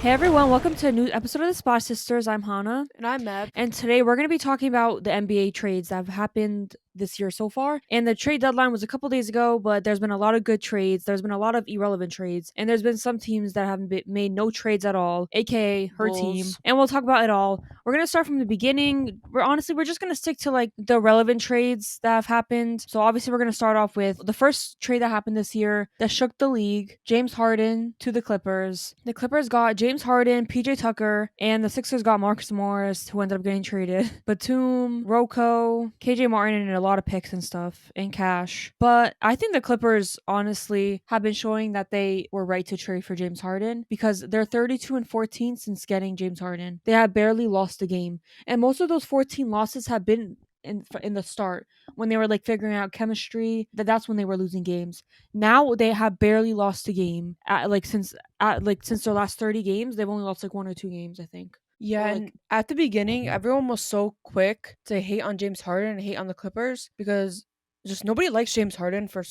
Hey everyone, welcome to a new episode of the Spot Sisters. I'm Hana. And I'm Mev. And today we're going to be talking about the NBA trades that have happened this year so far. And the trade deadline was a couple days ago, but there's been a lot of good trades. There's been a lot of irrelevant trades. And there's been some teams that haven't made no trades at all, aka her team. Bulls. And we'll talk about it all. We're going to start from the beginning. We're just going to stick to like the relevant trades that have happened. So obviously we're going to start off with the first trade that happened this year that shook the league. James Harden to the Clippers. The Clippers got James Harden, PJ Tucker, and the Sixers got Marcus Morris, who ended up getting traded. Batum, Rocco, KJ Martin, and a lot of picks and stuff, and cash. But I think the Clippers, honestly, have been showing that they were right to trade for James Harden because they're 32-14 since getting James Harden. They have barely lost a game. And most of those 14 losses have been in the start when they were like figuring out chemistry. That's when they were losing games. Now they have barely lost a game since their last 30 games. They've only lost like one or two games, I think. Yeah, and at the beginning, everyone was so quick to hate on James Harden and hate on the Clippers because just nobody likes James Harden for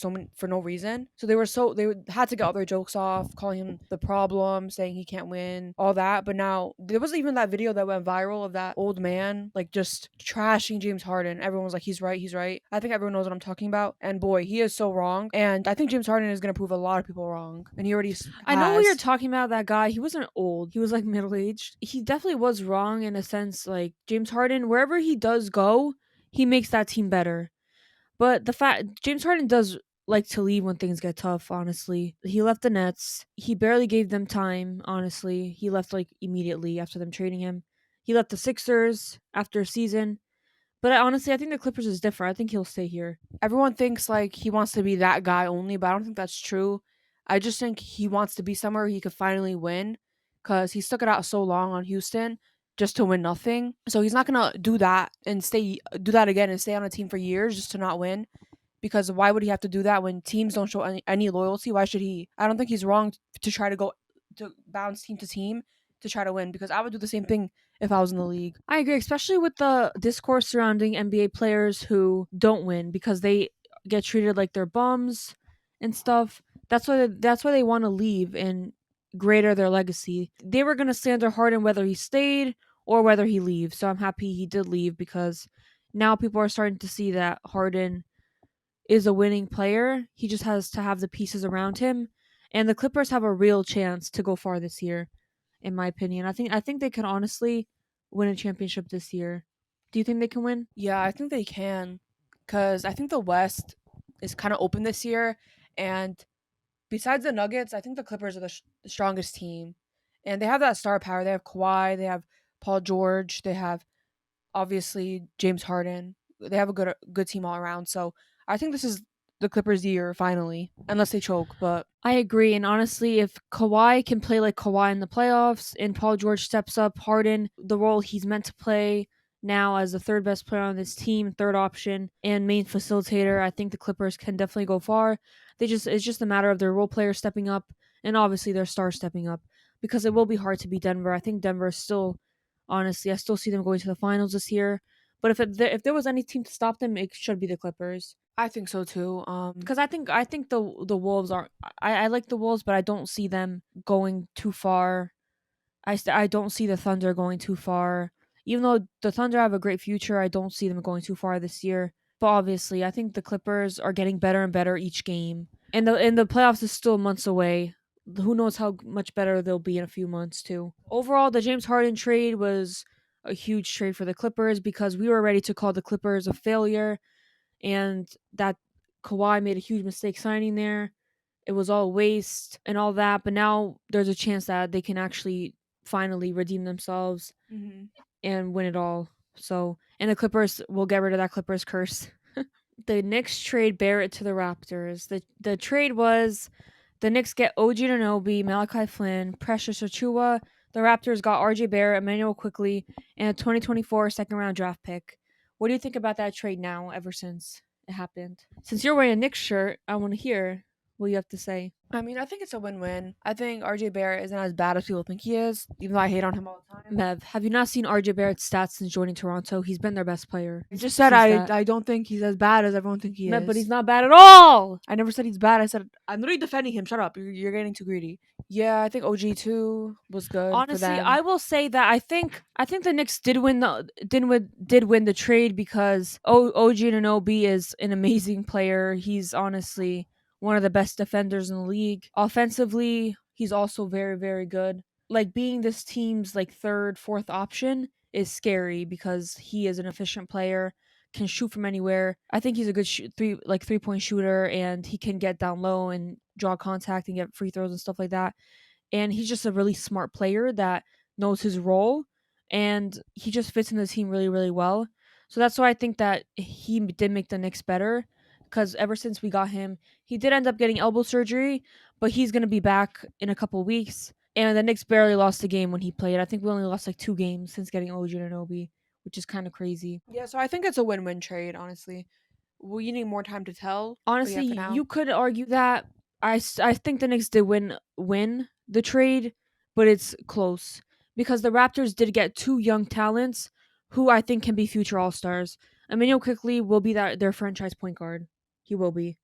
no reason. So they had to get all their jokes off, calling him the problem, saying he can't win, all that. But now there was even that video that went viral of that old man like just trashing James Harden. Everyone was like, he's right, he's right. I think everyone knows what I'm talking about. And boy, he is so wrong. And I think James Harden is gonna prove a lot of people wrong. And he already has. I know what you're talking about. That guy, he wasn't old. He was like middle aged. He definitely was wrong in a sense. Like James Harden, wherever he does go, he makes that team better. But the fact James Harden does like to leave when things get tough, honestly. He left the Nets. He barely gave them time, honestly. He left like immediately after them trading him. He left the Sixers after a season. But honestly, I think the Clippers is different. I think he'll stay here. Everyone thinks like he wants to be that guy only, but I don't think that's true. I just think he wants to be somewhere he could finally win because he stuck it out so long on Houston just to win nothing. So he's not gonna do that and do that again and stay on a team for years just to not win. Because why would he have to do that when teams don't show any loyalty? Why should he? I don't think he's wrong to try to go to bounce team to team to try to win because I would do the same thing if I was in the league. I agree, especially with the discourse surrounding NBA players who don't win because they get treated like they're bums and stuff. That's why they want to leave and greater their legacy. They were gonna slander Harden whether he stayed or whether he leaves. So I'm happy he did leave because now people are starting to see that Harden is a winning player. He just has to have the pieces around him. And the Clippers have a real chance to go far this year, in my opinion. I think they can honestly win a championship this year. Do you think they can win? Yeah, I think they can because I think the West is kind of open this year. And besides the Nuggets, I think the Clippers are the strongest team. And they have that star power. They have Kawhi, they have Paul George, they have obviously James Harden. They have a good team all around. So I think this is the Clippers' year finally, unless they choke. But I agree. And honestly, if Kawhi can play like Kawhi in the playoffs and Paul George steps up, Harden, the role he's meant to play now as the third best player on this team, third option, and main facilitator, I think the Clippers can definitely go far. It's just a matter of their role players stepping up and obviously their stars stepping up because it will be hard to beat Denver. I think Denver is still, honestly, I still see them going to the finals this year. But if there was any team to stop them, it should be the Clippers. I think so too. Because I think the Wolves are I like the Wolves, but I don't see them going too far. I don't see the Thunder going too far. Even though the Thunder have a great future, I don't see them going too far this year. But obviously, I think the Clippers are getting better and better each game, and the playoffs is still months away. Who knows how much better they'll be in a few months too. Overall, the James Harden trade was a huge trade for the Clippers because we were ready to call the Clippers a failure and that Kawhi made a huge mistake signing there. It was all waste and all that, but now there's a chance that they can actually finally redeem themselves and win it all. So, and the Clippers will get rid of that Clippers curse. The Knicks trade Barrett to the Raptors. The trade was the Knicks get OG Anunoby, Malachi Flynn, Precious Achiuwa. The Raptors got RJ Barrett, Emmanuel Quickly, and a 2024 second round draft pick. What do you think about that trade now, ever since it happened? Since you're wearing a Knicks shirt, I want to hear what you have to say. I mean, I think it's a win-win. I think RJ Barrett isn't as bad as people think he is, even though I hate on him all the time. Mev, have you not seen RJ Barrett's stats since joining Toronto? He's been their best player. I just said I don't think he's as bad as everyone thinks he is. Mev, but he's not bad at all. I never said he's bad. I said I'm literally defending him. Shut up. You're getting too greedy. Yeah, I think OG too was good for Honestly, them. I will say that I think the Knicks did win the trade because OG Anunoby is an amazing player. He's honestly one of the best defenders in the league. Offensively, he's also very very good. Like being this team's like third, fourth option is scary because he is an efficient player, can shoot from anywhere. I think he's a good 3-point shooter, and he can get down low and draw contact and get free throws and stuff like that, and he's just a really smart player that knows his role, and he just fits in the team really really well. So that's why I think that he did make the Knicks better, because ever since we got him, he did end up getting elbow surgery, but he's going to be back in a couple weeks, and the Knicks barely lost a game when he played. I think we only lost like 2 games since getting OG Anunoby, which is kind of crazy. Yeah, so I think it's a win-win trade, honestly. We need more time to tell, but Honestly, yeah, for now. you could argue that. I think the Knicks did win the trade, but it's close because the Raptors did get two young talents who I think can be future All Stars. Emmanuel quickly will be their franchise point guard. He will be,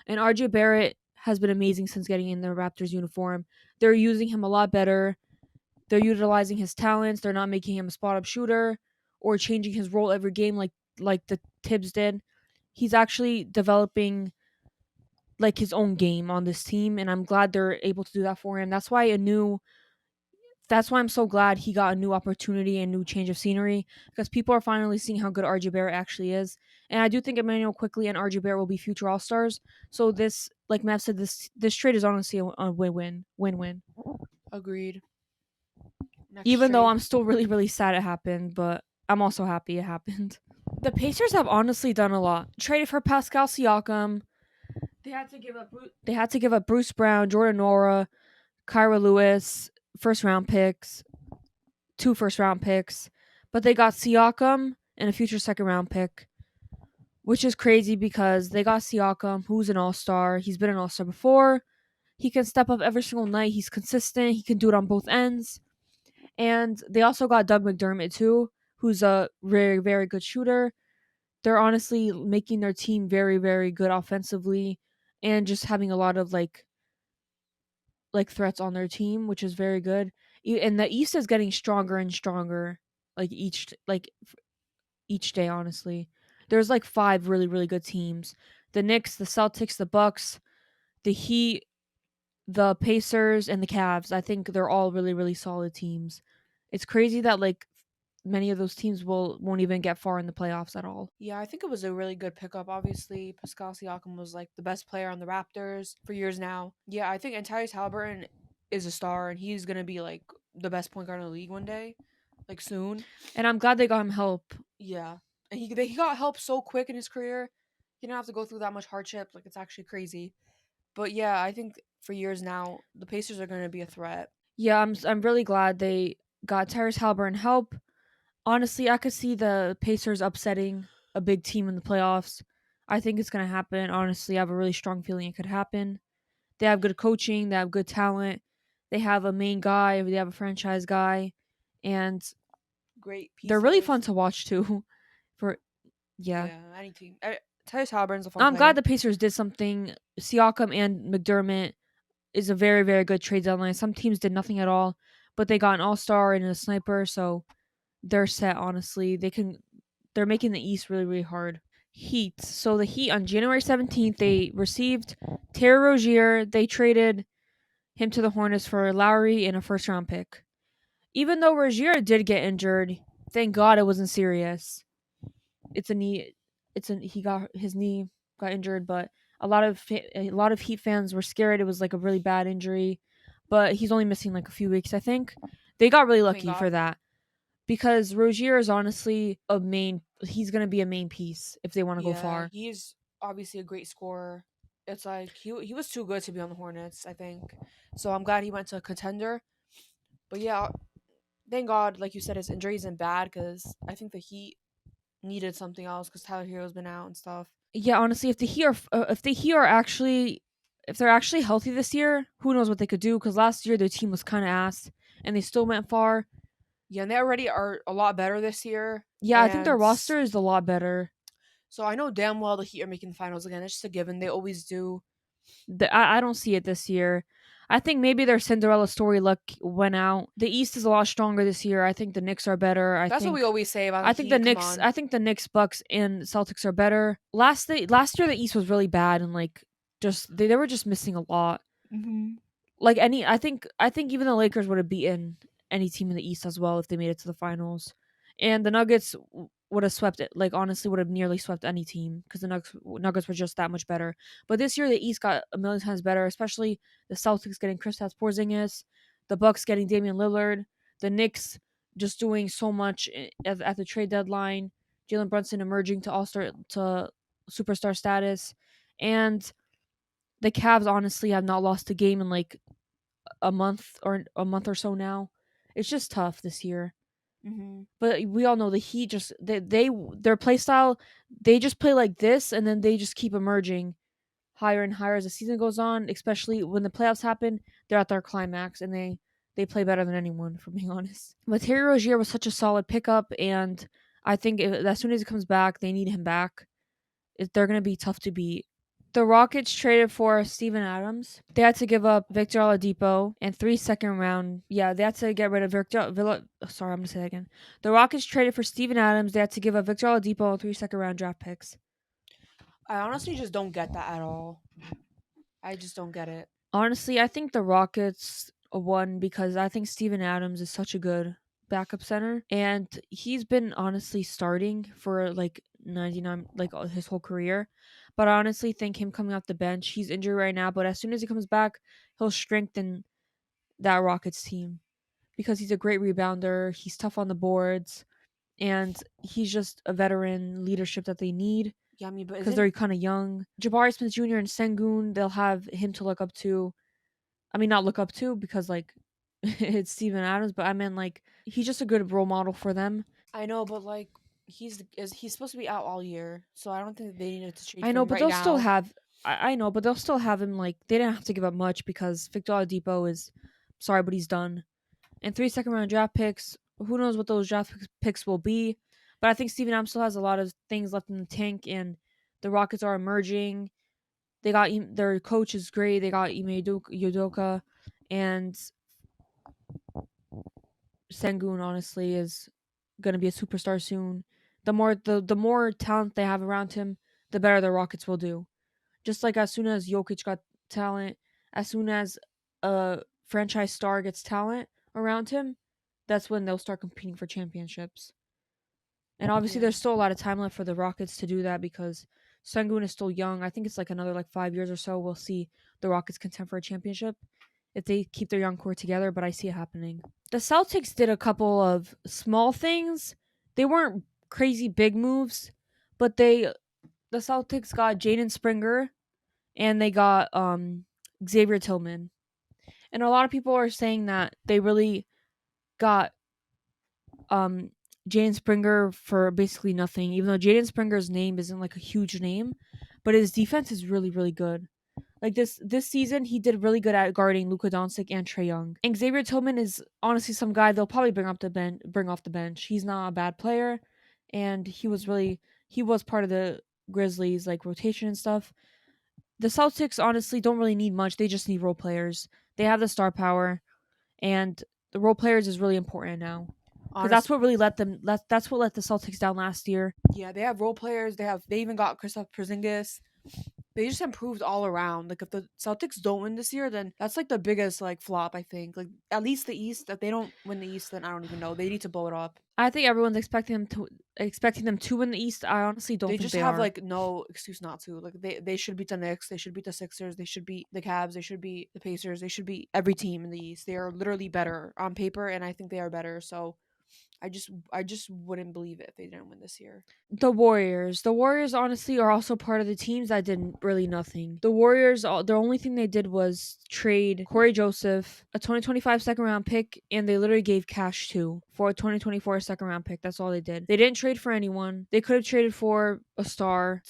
and RJ Barrett has been amazing since getting in the Raptors uniform. They're using him a lot better. They're utilizing his talents. They're not making him a spot up shooter or changing his role every game like the Tibbs did. He's actually developing like his own game on this team, and I'm glad they're able to do that for him. That's why I'm so glad he got a new opportunity and new change of scenery, because people are finally seeing how good RJ Barrett actually is. And I do think Emmanuel Quickly and RJ Barrett will be future All Stars. So this, like Matt said, this trade is honestly a win-win. Agreed. Next Even though trade. I'm still really really sad it happened, but I'm also happy it happened. The Pacers have honestly done a lot. Traded for Pascal Siakam. They had to give up Bruce Brown, Jordan Nora, Kyra Lewis, first round picks, 2 first round picks, but they got Siakam and a future second round pick, which is crazy because they got Siakam, who's an all star. He's been an all star before. He can step up every single night. He's consistent. He can do it on both ends. And they also got Doug McDermott too, who's a very very good shooter. They're honestly making their team very very good offensively, and just having a lot of like threats on their team, which is very good. And the East is getting stronger and stronger, like each day. Honestly, there's like 5 really really good teams: the Knicks, the Celtics, the Bucks, the Heat, the Pacers, and the Cavs. I think they're all really really solid teams. It's crazy that like many of those teams won't even get far in the playoffs at all. Yeah, I think it was a really good pickup. Obviously, Pascal Siakam was like the best player on the Raptors for years now. Yeah, I think Tyrese Halliburton is a star, and he's gonna be like the best point guard in the league one day, like soon. And I'm glad they got him help. Yeah, and he got help so quick in his career. He didn't have to go through that much hardship. Like it's actually crazy. But yeah, I think for years now the Pacers are gonna be a threat. Yeah, I'm really glad they got Tyrese Halliburton help. Honestly, I could see the Pacers upsetting a big team in the playoffs. I think it's going to happen. Honestly, I have a really strong feeling it could happen. They have good coaching, they have good talent, they have a main guy, they have a franchise guy, and Great they're really pieces. fun to watch too. For yeah, Yeah, any team. Tyrese Halliburton's a fun I'm glad player. the Pacers did something. Siakam and McDermott is a very very good trade deadline. Some teams did nothing at all, but they got an all star and a sniper, so they're set. Honestly, they're making the East really really hard. Heat. So the Heat on January 17th, they received Terry Rozier. They traded him to the Hornets for Lowry and a first round pick. Even though Rozier did get injured, thank God it wasn't serious. It's a knee. He got his knee got injured, but a lot of Heat fans were scared it was like a really bad injury. But he's only missing like a few weeks, I think. They got really Thank lucky for God. that because Rozier is honestly a main. He's gonna be a main piece if they want to go Yeah, far. he's obviously a great scorer. It's like he was too good to be on the Hornets, I think. So I'm glad he went to a contender. But yeah, thank God, like you said, his injury isn't bad because I think the Heat needed something else because Tyler Hero's been out and stuff. Yeah, honestly, if they're actually healthy this year, who knows what they could do? Because last year their team was kind of ass, and they still went far. Yeah, and they already are a lot better this year. Yeah, I think their And roster is a lot better. so I know damn well the Heat are making the finals again. It's just a given. They always do. I don't see it this year. I think maybe their Cinderella story luck went out. The East is a lot stronger this year. I think the Knicks are better. That's what we always say about the Heat. Come on. I think the Knicks, Bucks, and Celtics are better. Last year the East was really bad and like just they were just missing a lot. Hmm. Like any I think even the Lakers would have beaten any team in the East as well if they made it to the finals. And the Nuggets would have swept it. Like honestly would have nearly swept any team because the Nuggets were just that much better. But this year the East got a million times better, especially the Celtics getting Kristaps Porzingis, the Bucks getting Damian Lillard, the Knicks just doing so much at the trade deadline, Jalen Brunson emerging to all-star to superstar status, and the Cavs honestly have not lost a game in like a month or so now. It's just tough this year. Hmm. But we all know the Heat just they their play style, they just play like this and then they just keep emerging higher and higher as the season goes on, especially when the playoffs happen, they're at their climax and they play better than anyone, for being honest. But Terry Rozier was such a solid pickup, and I think as soon as he comes back, they need him back. They're going to be tough to beat. The Rockets traded for Steven Adams. They had to give up Victor Oladipo and 3 second round. Yeah, they had to get rid of Victor. Sorry, I'm gonna say that again. The Rockets traded for Steven Adams. They had to give up Victor Oladipo and 3 second round draft picks. I honestly just don't get that at all. I just don't get it. Honestly, I think the Rockets won because I think Steven Adams is such a good backup center, and he's been honestly starting for like 99 like his whole career. But I honestly think him coming off the bench, he's injured right now, but as soon as he comes back, he'll strengthen that Rockets team because he's a great rebounder, he's tough on the boards, and he's just a veteran leadership that they need Yeah, I mean, but because isn't they're kind of young. Jabari Smith Jr. and Sengun, they'll have him to look up to. I mean, not look up to because like it's Steven Adams, but I meant like he's just a good role model for them. I know, but like he's supposed to be out all year, so I don't think they needed to trade I for know, him but right they'll still now. have. I know, but they'll still have him. Like they didn't have to give up much because Victor Oladipo is sorry, but he's done. And 3 second round draft picks. Who knows what those picks will be? But I think Steven Adams still has a lot of things left in the tank, and the Rockets are emerging. They got their coach is great. They got Ime Udoka, and Sengun honestly is gonna be a superstar soon. The more talent they have around him, the better the Rockets will do. Just like as soon as Jokic got talent, as soon as a franchise star gets talent around him, that's when they'll start competing for championships. And obviously, Yeah. there's still a lot of time left for the Rockets to do that because Sengun is still young. I think it's like another like 5 years or so. We'll see the Rockets contend for a championship if they keep their young core together. But I see it happening. The Celtics did a couple of small things. They weren't crazy big moves, but the Celtics got Jaden Springer and they got Xavier Tillman. And a lot of people are saying that they really got um Jaden Springer for basically nothing, even though Jaden Springer's name isn't like a huge name, but his defense is really, really good. Like this season, he did really good at guarding Luka Doncic and Trae Young. And Xavier Tillman is honestly some guy they'll probably bring off the bench. He's not a bad player, and he was part of the Grizzlies like rotation and stuff. The Celtics honestly don't really need much. They just need role players. They have the star power, and the role players is really important now because Honest, that's what let the Celtics down last year. yeah, they have role players. They even got Kristaps Porzingis. They just improved all around. Like if the Celtics don't win this year, then that's like the biggest like flop. I think like at least the East. If they don't win the East, then I don't even know. They need to blow it up. I think everyone's expecting them to win the East. I honestly don't They think just they have are. like no excuse not to. Like they should beat the Knicks. They should beat the Sixers. They should beat the Cavs. They should beat the Pacers. They should beat every team in the East. They are literally better on paper, and I think they are better. So I just wouldn't believe it if they didn't win this year. The Warriors. The Warriors honestly are also part of the teams that did really nothing. The Warriors, the only thing they did was trade Corey Joseph, a 2025 second round pick, and they literally gave cash too for a 2024 second round pick. That's all they did. They didn't trade for anyone. They could have traded for a star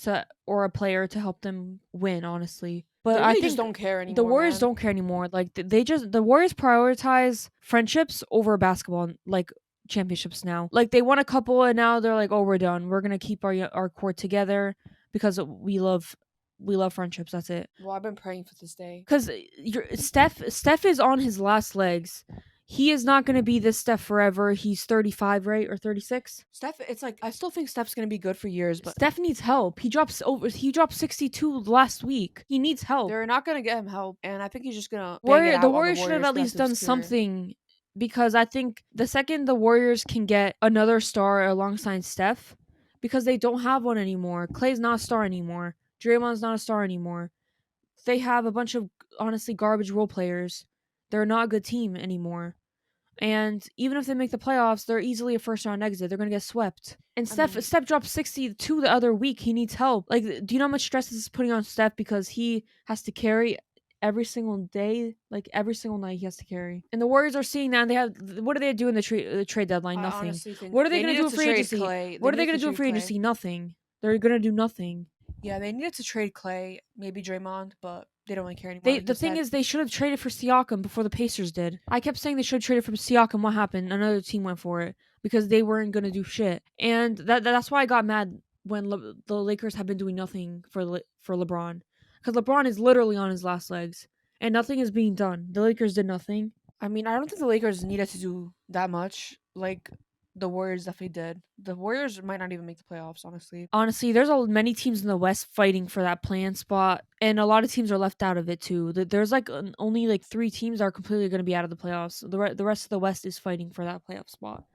or a player to help them win, honestly. But They I really just think don't care the anymore, Warriors man. don't care anymore. Like the Warriors prioritize friendships over basketball. Like championships now. Like they won a couple and now they're like, "Oh, we're done. We're going to keep our core together because we love we love friendships. That's it. Well, I've been praying for this day. Because Steph is on his last legs. He is not going to be this Steph forever. He's 35, right, or 36. Steph, it's like I still think Steph's gonna be good for years, but Steph needs help. He dropped 62 last week. He needs help. they're not gonna get him help, and I think he's just gonna bang it The out on the Warriors should have Warriors at for the rest least of his done career. something, because I think the second the Warriors can get another star alongside Steph, because they don't have one anymore. Clay's not a star anymore. Draymond's not a star anymore. They have a bunch of honestly garbage role players. They're not a good team anymore. And even if they make the playoffs, they're easily a first round exit. They're gonna get swept. And I mean, Steph dropped 62 the other week. He needs help. Like, do you know how much stress this is putting on Steph, because he has to carry every single day, like every single night he has to carry. And the Warriors are seeing that. And they have, what do they do in the trade deadline? I Nothing. honestly think What are they they gonna do needed in to free trade agency? Clay. What are they needed gonna to do in trade free Clay. agency? Nothing. They're gonna do nothing. Yeah, they needed to trade Clay, maybe Draymond, but they don't really care anymore. Like The you thing said. is, they should have traded for Siakam before the Pacers did. I kept saying they should have traded for Siakam. What happened? Another team went for it because they weren't gonna do shit, and that's why I got mad when the Lakers have been doing nothing for LeBron, because LeBron is literally on his last legs, and nothing is being done. The Lakers did nothing. I mean, I don't think the Lakers needed to do that much. Like the Warriors definitely did. The Warriors might not even make the playoffs, honestly. Honestly, there's many teams in the West fighting for that play-in spot, and a lot of teams are left out of it too. There's like only like 3 teams that are completely going to be out of the playoffs. The rest of the West is fighting for that playoff spot.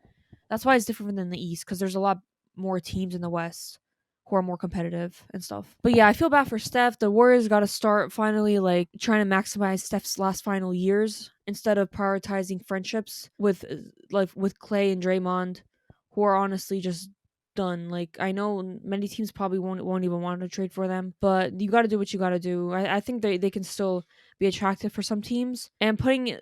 That's why it's different than the East, because there's a lot more teams in the West who are more competitive and stuff. But yeah, I feel bad for Steph. The Warriors got to start finally like trying to maximize Steph's last final years instead of prioritizing friendships with with Clay and Draymond, who are honestly just done. Like, I know many teams probably won't even want to trade for them, but you got to do what you got to do. I think they can still be attractive for some teams, and putting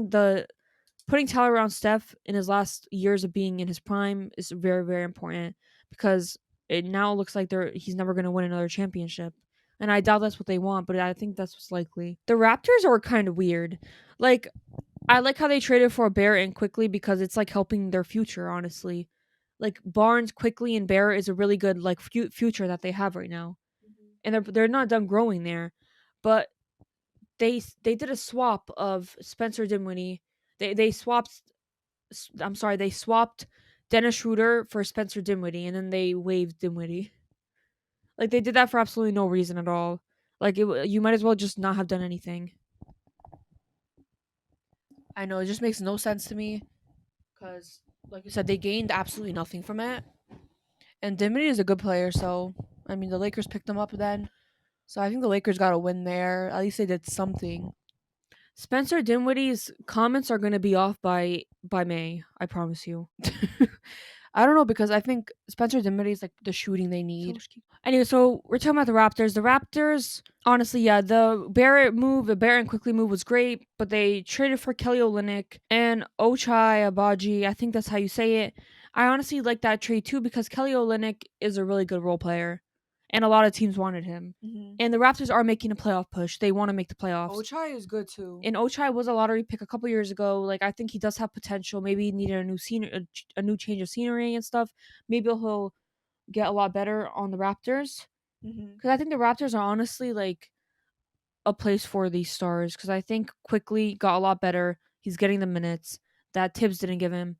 Tyler around Steph in his last years of being in his prime is very, very important, because it now looks like he's never going to win another championship. And I doubt that's what they want, but I think that's what's likely. The Raptors are kind of weird. Like, I like how they traded for Barrett and Quickly, because it's like helping their future, honestly. Like, Barnes, Quickly, and Barrett is a really good like future that they have right now. And they're not done growing there. But they did a swap of Spencer Dinwiddie. They swapped. They swapped Dennis Schroeder for Spencer Dinwiddie, and then they waived Dinwiddie. Like, they did that for absolutely no reason at all. Like, you might as well just not have done anything. I know it just makes no sense to me because, like you said, they gained absolutely nothing from it. And Dinwiddie is a good player, so I mean, the Lakers picked him up then. So I think the Lakers got a win there. At least they did something. Spencer Dinwiddie's comments are going to be off by May. I promise you. I don't know because I think Spencer Dinwiddie is like the shooting they need. Anyway, so we're talking about the Raptors. The Raptors, honestly, yeah, the Barrett and Quickly move was great, but they traded for Kelly Olynyk and Ochai Abaji. I think that's how you say it. I honestly like that trade too, because Kelly Olynyk is a really good role player, and a lot of teams wanted him. Mm-hmm. And the Raptors are making a playoff push. They want to make the playoffs. Ochai is good too. And Ochai was a lottery pick a couple years ago. Like, I think he does have potential. Maybe he needed a new change of scenery and stuff. Maybe he'll get a lot better on the Raptors, because I think the Raptors are honestly like a place for these stars, because I think Quickly got a lot better. He's getting the minutes that Tibbs didn't give him.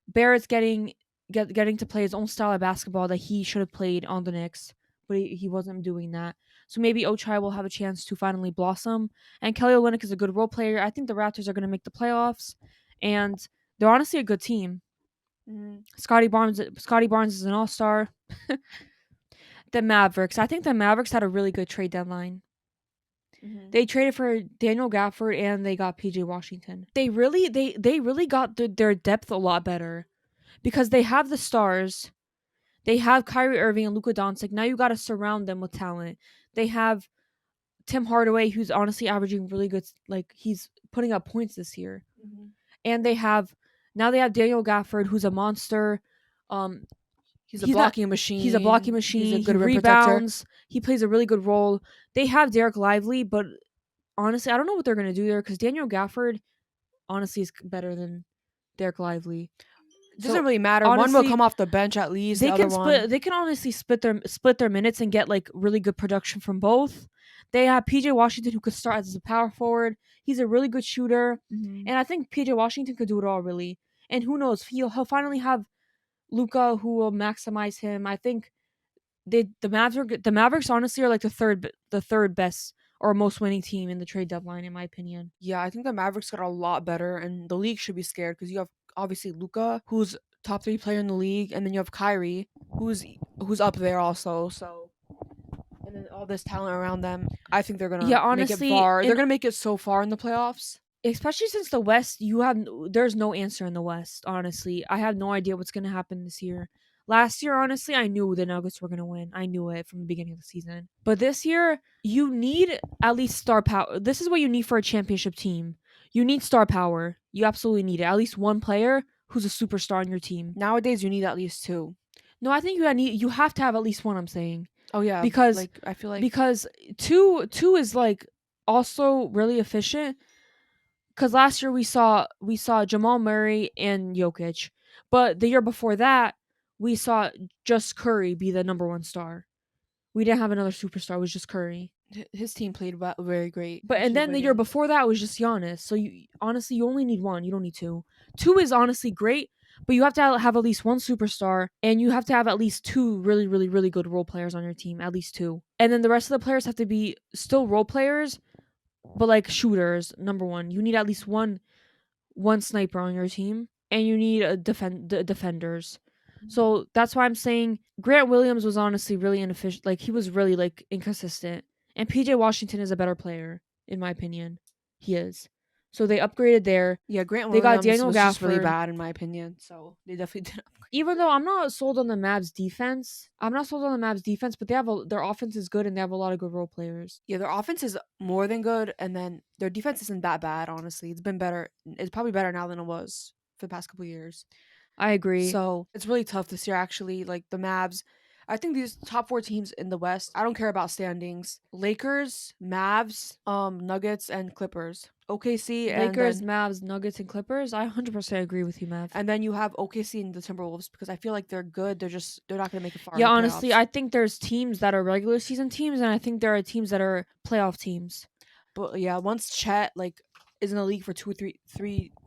Barrett's getting to play his own style of basketball that he should have played on the Knicks, but he wasn't doing that. So maybe Ochai will have a chance to finally blossom. And Kelly Olynyk is a good role player. I think the Raptors are going to make the playoffs, and they're honestly a good team. Mm-hmm. Scotty Barnes is an all-star. The Mavericks. I think the Mavericks had a really good trade deadline. Mm-hmm. They traded for Daniel Gafford and they got PJ Washington. They really got their depth a lot better, because they have the stars. They have Kyrie Irving and Luka Doncic. Now you got to surround them with talent. They have Tim Hardaway, who's honestly averaging really good. Like, he's putting up points this year. Mm-hmm. And they have Daniel Gafford, who's a monster. He's a blocking machine. He's a blocking machine. He's a good he rim protector. rebounds. He plays a really good role. They have Derek Lively, but honestly, I don't know what they're gonna do there, because Daniel Gafford honestly is better than Derek Lively. It doesn't really matter. One will honestly, come off the bench at least. The they other can one, split. They can honestly split their minutes and get like really good production from both. They have PJ Washington who could start as a power forward. He's a really good shooter, mhm. and I think PJ Washington could do it all really. And who knows? He'll finally have Luca who will maximize him. I think the Mavericks honestly are like the third best or most winning team in the trade deadline in my opinion. Yeah, I think the Mavericks got a lot better, and the league should be scared because you have obviously Luca, who's top 3 player in the league, and then you have Kyrie, who's up there also. So, and then all this talent around them, I think they're Yeah, gonna make it honestly, far. They're and gonna make it so far in the playoffs. especially since the West, there's no answer in the West. Honestly, I have no idea what's gonna happen this year. Last year, honestly, I knew the Nuggets were gonna win. I knew it from the beginning of the season. But this year, you need at least star power. This is what you need for a championship team. You need star power. You absolutely need it. At least one player who's a superstar on your team. Nowadays, you need at least two. No, I think you have to have at least one. I'm saying Oh yeah, because like I feel like because two is like also really efficient because last year we saw Jamal Murray and Jokic, but the year before that we saw just Curry be the number one star. We didn't have another superstar; it was just Curry. his team played very great. But He and played then very the year good. before that was just Giannis. So you honestly you only need one. You don't need two. Two is honestly great, but you have to have at least one superstar, and you have to have at least two really really really good role players on your team. At least two, and then the rest of the players have to be still role players, but like shooters. Number one, you need at least one sniper on your team, and you need defenders. So that's why I'm saying Grant Williams was honestly really inefficient. Like he was really like inconsistent, and PJ Washington is a better player in my opinion. He is. So they upgraded there. Yeah, Grant They got Williams Daniel was just really Gafford. bad in my opinion. So they definitely did. Even though I'm not sold on the Mavs defense, but their offense is good and they have a lot of good role players. Yeah, their offense is more than good, and then their defense isn't that bad. Honestly, it's been better. It's probably better now than it was for the past couple years. I agree. So it's really tough this year. Actually, like the Mavs, I think these top 4 teams in the West. I don't care about standings. Lakers, Mavs, Nuggets, and Clippers. OKC, and Lakers, then Mavs, Nuggets, and Clippers. I 100% agree with you, Mav. and then you have OKC and the Timberwolves because I feel like they're good. They're not gonna make it far in Yeah, the honestly, playoffs. I think there's teams that are regular season teams, and I think there are teams that are playoff teams. But yeah, once Chet like is in the league for 3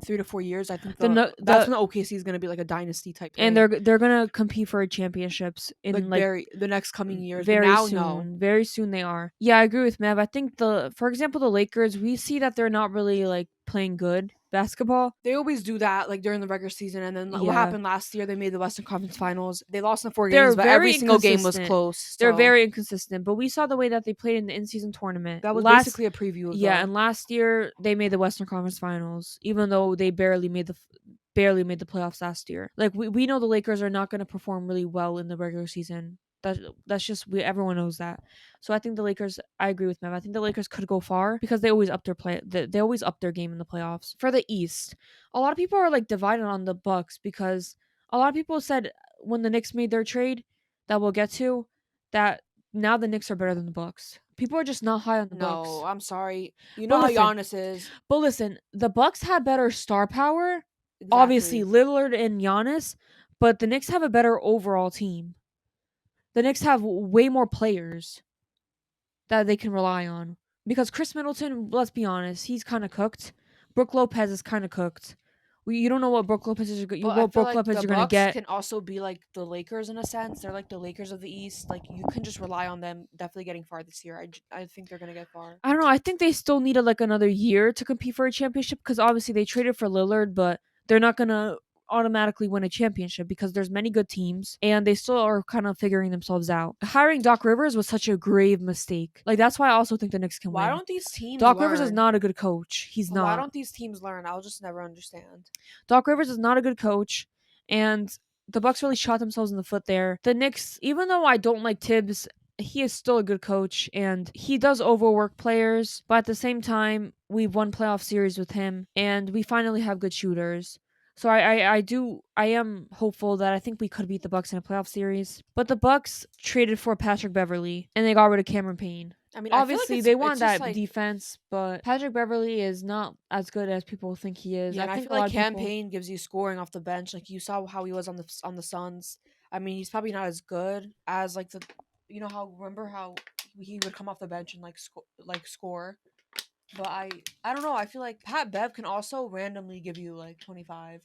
to 4 years, I think The the no- that's the when the OKC is gonna be like a dynasty type and thing, they're gonna compete for championships like in like very the next coming years. But very now, no, soon. Very soon they are. Yeah, I agree with Mav. I think for example, the Lakers, we see that they're not really like playing good basketball. they always do that like during the regular season. And then what Yeah, happened last year? They made the Western Conference Finals. They lost in 4 games, they're but every very single game was inconsistent. close. They're So very inconsistent, but we saw the way that they played in the in-season tournament that was last. basically a preview of Yeah, the. and last year they made the Western Conference Finals, even though they barely made the playoffs last year. Like we know the Lakers are not going to perform really well in the regular season. That's just everyone knows that. So I think the Lakers. I agree with Mev. I think the Lakers could go far because they always up their play. They always up their game in the playoffs. For the East, a lot of people are like divided on the Bucks because a lot of people said when the Knicks made their trade that we'll get to that now the Knicks are better than the Bucks. People are just not high on the No, Bucks. I'm sorry. You But know how listen, Giannis is. the Bucks have better star power. Obviously, Exactly. Lillard and Giannis, but the Knicks have a better overall team. The Knicks have way more players that they can rely on. Because Chris Middleton, let's be honest, he's kind of cooked. Brook Lopez is kind of cooked. You don't know what Brook Lopez is. But I What feel Brook like Lopez the you're gonna Bucks get. can also be like the Lakers in a sense. They're like the Lakers of the East. Like you can just rely on them definitely getting far this year. I think they're gonna get far. I don't know. I think they still need like another year to compete for a championship because obviously they traded for Lillard, but they're not gonna automatically win a championship because there's many good teams and they still are kind of figuring themselves out. Hiring Doc Rivers was such a grave mistake. Like that's why I also think the Knicks can Why win. don't these teams Doc Rivers is learn? not a good coach. He's Why not. don't these teams learn? I'll just never understand. Doc Rivers is not a good coach, and the Bucks really shot themselves in the foot there. The Knicks, even though I don't like Tibbs, he is still a good coach and he does overwork players, but at the same time, we've won playoff series with him and we finally have good shooters. So I am hopeful that I think we could beat the Bucks in a playoff series. But the Bucks traded for Patrick Beverly and they got rid of Cameron Payne. I mean, I feel like Obviously, it's they it's want just that like defense, but Patrick Beverly is not as good as people think he is. yeah, I and I think feel a like lot of people. campaign gives you scoring off the bench. Like you saw how he was on the Suns. I mean, he's probably not as good as like the you know how remember how he would come off the bench and score. But I don't know. I feel like Pat Bev can also randomly give you like 25.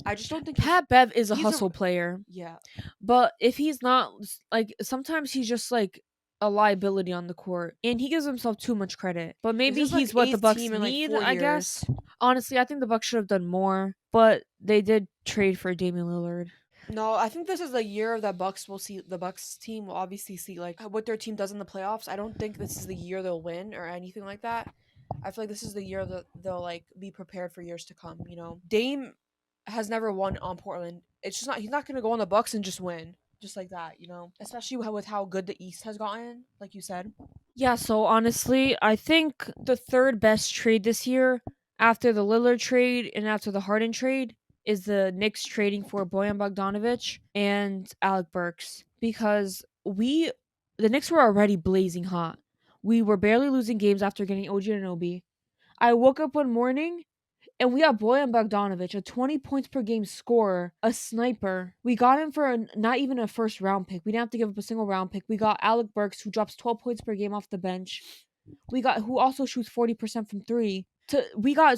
I just don't think Pat Bev is a he's a hustle player, yeah. but if he's not, like, sometimes he's just like a liability on the court, and he gives himself too much credit. But This maybe is like he's what the eighth Bucks team in like need, 4 I years. guess. Honestly, I think the Bucks should have done more, but they did trade for Damian Lillard. No, I think this is the year that Bucks will see the Bucks team will obviously see like what their team does in the playoffs. I don't think this is the year they'll win or anything like that. I feel like this is the year that they'll like be prepared for years to come, you know. Dame has never won on Portland. It's just not he's not going to go on the Bucks and just win just like that, you know. Especially with how good the East has gotten, like you said. Yeah, so honestly, I think the third best trade this year, after the Lillard trade and after the Harden trade, is the Knicks trading for Bojan Bogdanovic and Alec Burks, because the Knicks were already blazing hot. We were barely losing games after getting OG Anunoby. I woke up one morning and we got Bojan Bogdanovic, a 20 points per game scorer, a sniper. We got him for not even a first round pick. We didn't have to give up a single round pick. We got Alec Burks, who drops 12 points per game off the bench. We got who also shoots 40% from three. We got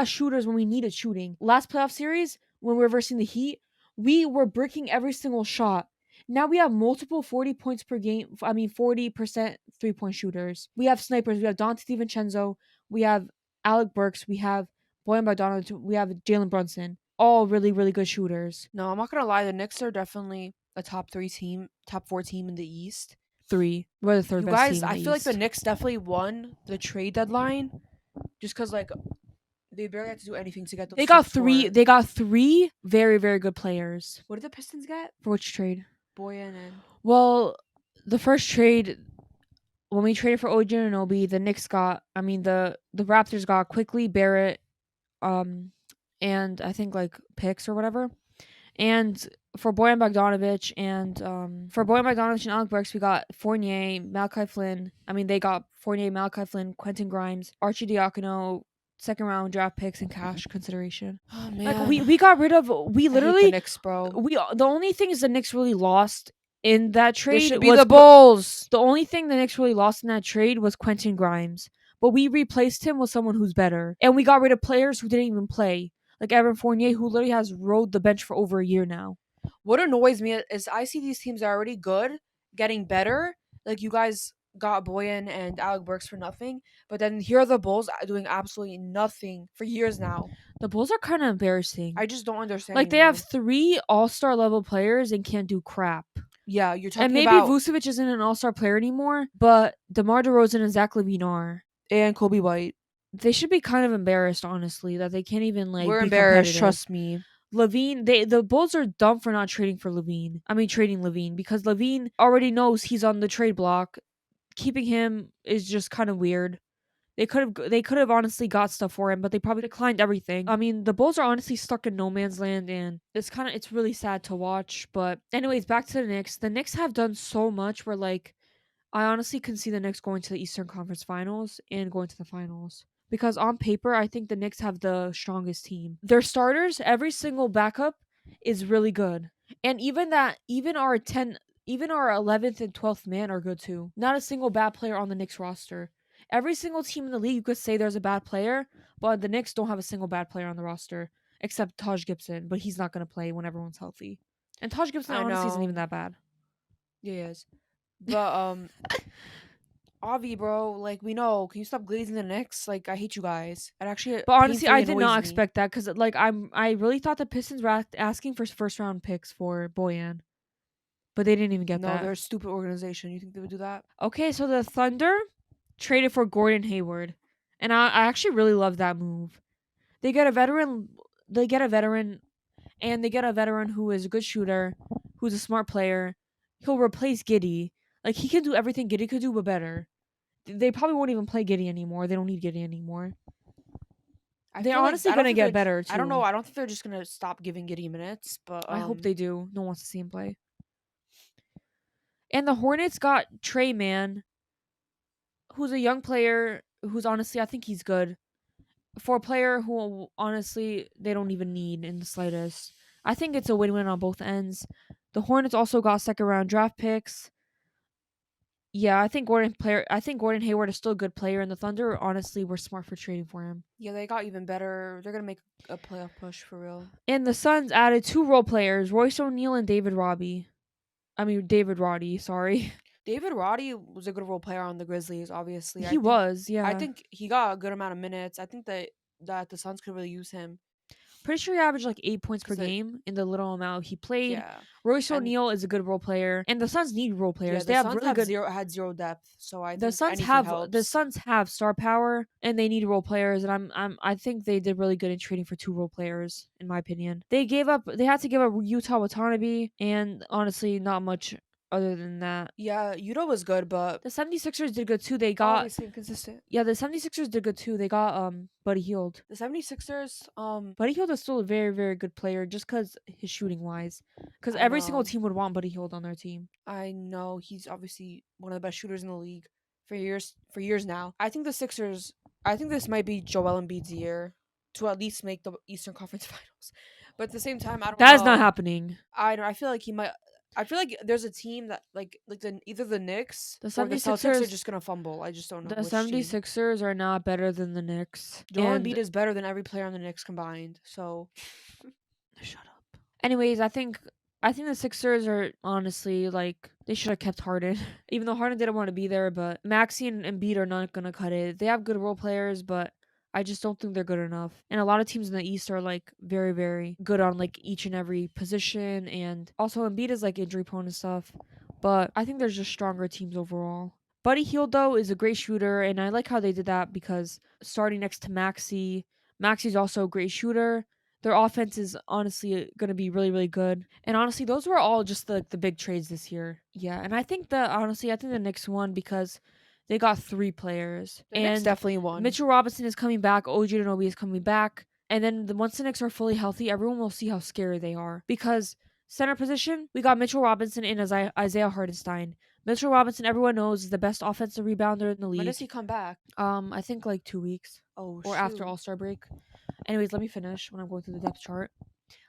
shooters when we needed shooting. Last playoff series, when we were versing the Heat, we were bricking every single shot. Now we have multiple 40 points per game. 40% 3-point shooters. We have snipers. We have Dante DiVincenzo. We have Alec Burks. We have Boyan Bogdanovic. We have Jalen Brunson. All really, really good shooters. No, I'm not going to lie. The Knicks are definitely a top 4 team in the East. Three. We're the third You best guys, team in I the feel like the East. Knicks definitely won the trade deadline just cuz like they barely had to do anything to get those They two got three. scorer. They got three very, very good players. What did the Pistons get? For which trade? Boyan and Well, the first trade, when we traded for OG Anunoby, the Knicks got, the Raptors got quickly Barrett, um, and I think like picks or whatever. And for Boyan Bogdanovic and Alec Burks, we got Fournier, Malachi Flynn. They got Fournier, Malachi Flynn, Quentin Grimes, Archie Diacono, second round draft picks and cash consideration. oh Like man, we got rid of we I hate the literally Knicks, bro. we the only thing is the Knicks really lost in that They trade should be was the Bulls. the only thing the Knicks really lost in that trade was Quentin Grimes. But we replaced him with someone who's better. And we got rid of players who didn't even play. Like Evan Fournier, who literally has rode the bench for over a year now. What annoys me is I see these teams that are already good getting better. Like you guys got Boyan and Alec Burks for nothing, but then here are the Bulls doing absolutely nothing for years now. The Bulls are kind of embarrassing. I just don't understand Like they anymore. have three all-star level players and can't do crap. Yeah, you're And talking maybe about Vucevic isn't an all-star player anymore, but DeMar DeRozan and Zach LaVine are. and Kobe White. They should be kind of embarrassed, honestly, that they can't even We're be embarrassed, competitive. trust me. LaVine, the Bulls are dumb for not trading for LaVine. Trading LaVine, because LaVine already knows he's on the trade block. Keeping him is just kind of weird. They could have honestly got stuff for him, but they probably declined everything. The Bulls are honestly stuck in no man's land, and it's really sad to watch. But anyways, back to the Knicks. The Knicks have done so much where, like, I honestly can see the Knicks going to the Eastern Conference Finals and going to the finals. Because on paper, I think the Knicks have the strongest team. Their starters, every single backup is really good. And even our 11th and 12th man are good too. Not a single bad player on the Knicks roster. Every single team in the league, you could say there's a bad player, but the Knicks don't have a single bad player on the roster except Taj Gibson, but he's not going to play when everyone's healthy. And Taj Gibson I honestly isn't know. even that bad. Yeah, he is. But Avi, bro, like we know. Can you stop glazing the Knicks? Like I hate you guys. It actually But honestly, painfully I did not annoys me. expect that, because I really thought the Pistons were asking for first round picks for Boyan, but they didn't even get No, that. they're a stupid organization. You think they would do that? Okay, so the Thunder traded for Gordon Hayward, and I actually really love that move. They get a veteran. They get a veteran, and they get a veteran who is a good shooter, who's a smart player. He'll replace Giddy. Like, he can do everything Giddy could do, but better. They probably won't even play Giddy anymore. They don't need Giddy anymore. I They're feel like honestly I don't gonna think get better I don't know. too. I don't think they're just gonna stop giving Giddy minutes. But I hope they do. No one wants to see him play. And the Hornets got Trey Man, who's a young player who's honestly I think he's good for a player who honestly they don't even need in the slightest. I think it's a win-win on both ends. The Hornets also got second round draft picks. Yeah, I think Gordon Hayward is still a good player, and the Thunder honestly were smart for trading for him. Yeah, they got even better. They're gonna make a playoff push for real. And the Suns added two role players, Royce O'Neal and David Robbie. I mean David Roddy, sorry. David Roddy was a good role player on the Grizzlies. Obviously, He was, I yeah. think he got a good amount of minutes. I think that the Suns could really use him Pretty sure he averaged like 8 points per because game in the little amount he played. yeah, Royce and O'Neal is a good role player, and the Suns need role yeah, players. They the have Suns really have good. zero depth. So I The think Suns anything have helps. star power, and they need role players. And I think they did really good in trading for two role players, in my opinion. They had to give up Utah Watanabe, and honestly, not much other than that. Yeah, Yuta was good, but The 76ers did good too. They got obviously inconsistent. Yeah, the 76ers did good too. They got Buddy Hield. The 76ers, Buddy Hield is still a very, very good player just because his shooting wise. Because I every single know. team would want Buddy Hield on their team. I know he's obviously one of the best shooters in the league for years now. I think this might be Joel Embiid's year to at least make the Eastern Conference Finals. But at the same time, I don't That is not know. happening. I feel like he might. I feel like there's a team that either the Knicks The or the Celtics are 76ers just gonna fumble. I just don't know the which team. 76ers are not better than the Knicks. Joel Embiid And is better than every player on the Knicks combined. So shut up. Anyways, I think the Sixers are honestly like they should have kept Harden. Even though Harden didn't want to be there, but Maxey and Embiid are not gonna cut it. They have good role players, but I just don't think they're good enough. And a lot of teams in the East are like very, very good on like each and every position. And also Embiid is like injury prone and stuff. But I think there's just stronger teams overall. Buddy Hield though is a great shooter, and I like how they did that because starting next to Maxey's also a great shooter. Their offense is honestly going to be really, really good. And honestly, those were all just the big trades this year. Yeah, and I think the Knicks won because they got three players. the Knicks And definitely won. Mitchell Robinson is coming back. OG Anunoby is coming back. And then once the Knicks are fully healthy, everyone will see how scary they are. Because center position, we got Mitchell Robinson and Isaiah Hardenstein. Mitchell Robinson, everyone knows, is the best offensive rebounder in the When league. does he come back? I think like 2 weeks Oh or after shoot. All-Star break. Anyways, let me finish when I'm going through the depth chart.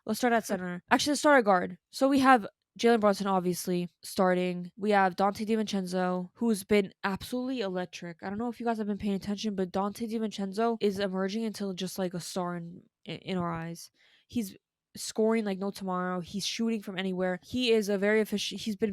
Let's start at center. Actually, let's start at guard. So we have Jalen Brunson, obviously, starting. We have Dante DiVincenzo, who's been absolutely electric. I don't know if you guys have been paying attention, but Dante DiVincenzo is emerging into just like a star in our eyes. He's scoring like no tomorrow. He's shooting from anywhere. He's been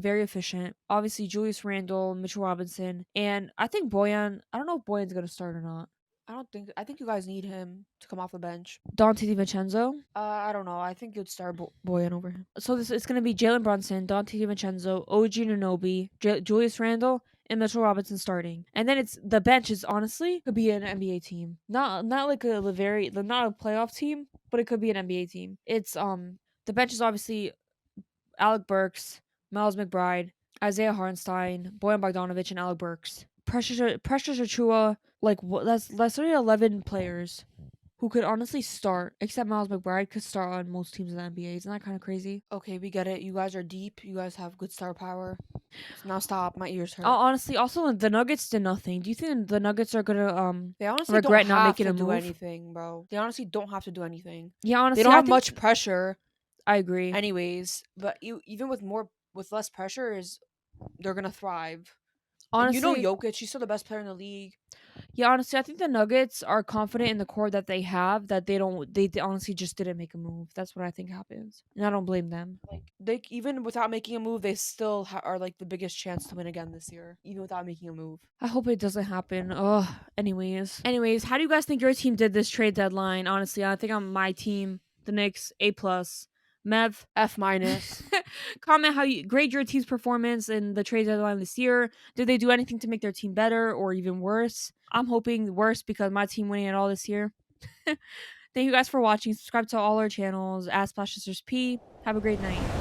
very efficient. Obviously, Julius Randle, Mitchell Robinson, and I think Boyan. I don't know if Boyan's gonna start or not. I think you guys need him to come off the bench. Dante DiVincenzo. I don't know. I think you'd start Boyan over him. So this it's gonna be Jalen Brunson, Dante DiVincenzo, OG Anunoby, Julius Randle, and Mitchell Robinson starting. And then it's the bench is honestly could be an NBA team, not like not a playoff team, but it could be an NBA team. It's the bench is obviously Alec Burks, Miles McBride, Isaiah Hartenstein, Boyan Bogdanovic, and Alec Burks. Precious Achua, like what? That's literally 11 players who could honestly start, except Miles McBride could start on most teams in the NBA. Isn't that kind of crazy? Okay, we get it. You guys are deep. You guys have good star power. So now stop. My ears hurt. Honestly, also the Nuggets did nothing. Do you think the Nuggets are gonna They honestly regret don't not have making to a do move? anything, bro. They honestly don't have to do anything. Yeah, honestly, They don't I have think much pressure, I agree. anyways. But even with less pressure, they're gonna thrive. And Honestly, Jokic, he's still the best player in the league. yeah, honestly, I think the Nuggets are confident in the core that they have. That they honestly just didn't make a move. That's what I think happens, and I don't blame them. Like they even without making a move, they still are like the biggest chance to win again this year, even without making a move. I hope it doesn't happen. Ugh. Anyways, how do you guys think your team did this trade deadline? Honestly, I think on my team, the Knicks, A+. Mev, F-. comment how you grade your team's performance in the trade deadline this year. Did they do anything to make their team better or even worse? I'm hoping worse because my team winning it all this year. Thank you guys for watching. Subscribe to all our channels. @SplashSistersP. Have a great night.